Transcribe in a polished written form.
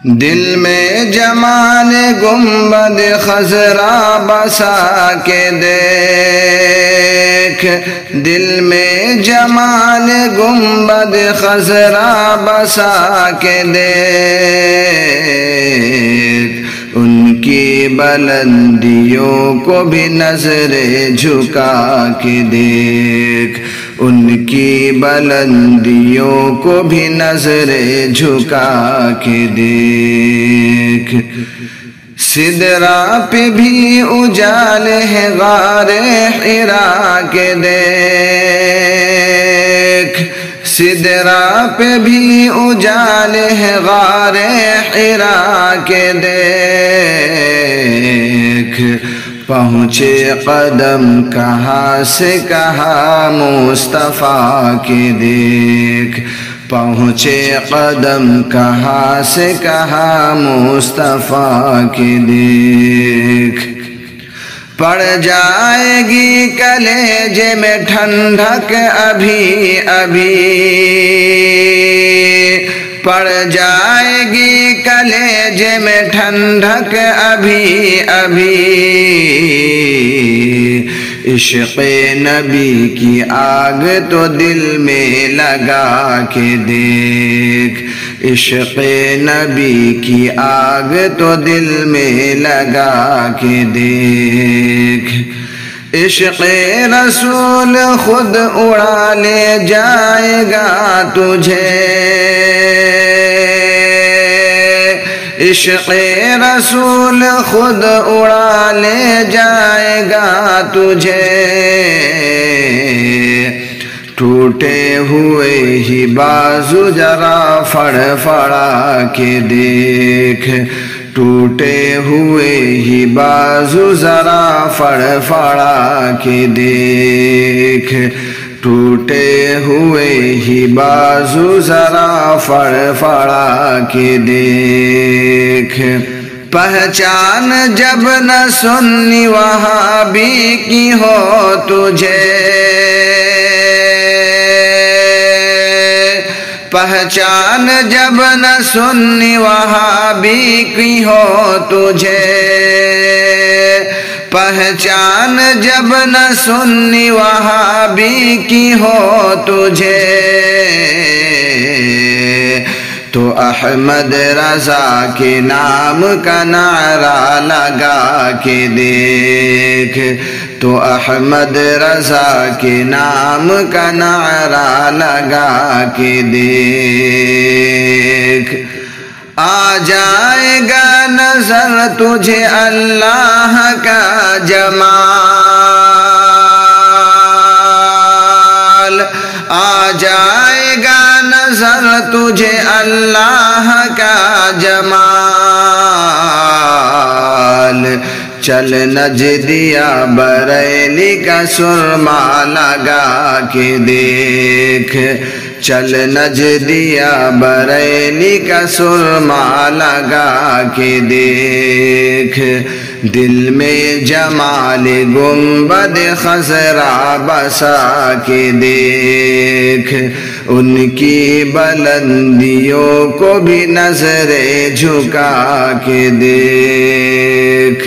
دل میں جمال گنبد خضرا بسا کے دیکھ، دل میں جمال گنبد خضرا بسا کے دیکھ، ان کی بلندیوں کو بھی نظر جھکا کے دیکھ، ان کی بلندیوں کو بھی نظر جھکا کے دیکھ۔ سدرا پہ بھی اجال ہے غار حرا کے دیکھ، سدرا پہ بھی اجال ہے غار حرا کے دیکھ، پہنچے قدم کہاں سے کہاں مصطفیٰ کے دیکھ، پہنچے قدم کہاں سے کہاں مصطفیٰ کے دیکھ۔ پڑ جائے گی کلیجے میں ٹھنڈک ابھی ابھی، پڑ جائے گی کلیجے میں ٹھنڈک ابھی ابھی، عشق نبی کی آگ تو دل میں لگا کے دیکھ، عشق نبی کی آگ تو دل میں لگا کے دیکھ۔ عشق رسول خود اڑا لے جائے گا تجھے، عشق رسول خود اڑا لے جائے گا تجھے، ٹوٹے ہوئے ہی بازو ذرا فڑفڑا کے دیکھ، ٹوٹے ہوئے ہی بازو ذرا فڑفڑا کے دیکھ، ٹوٹے ہوئے ہی بازو ذرا فڑفڑا کے دیکھ۔ پہچان جب نہ سنی وہابی کی ہو تجھے، پہچان جب نہ سنی وہابی کی ہو تجھے، پہچان جب نہ سنی وہابی کی ہو تجھے، تو احمد رضا کے نام کا نعرہ لگا کے دیکھ، تو احمد رضا کے نام کا نعرہ لگا کے دیکھ۔ آ جائے گا نظر تجھے اللہ کا جمال، آ جائے گا نظر تجھے اللہ کا جمال، چل نجدیہ بریلی کا سرما لگا کے دیکھ، چل نجدیہ بریلی کا سرما لگا کے دیکھ، دل میں جمال گنبد خضرا بسا کے دیکھ، ان کی بلندیوں کو بھی نظر جھکا کے دیکھ۔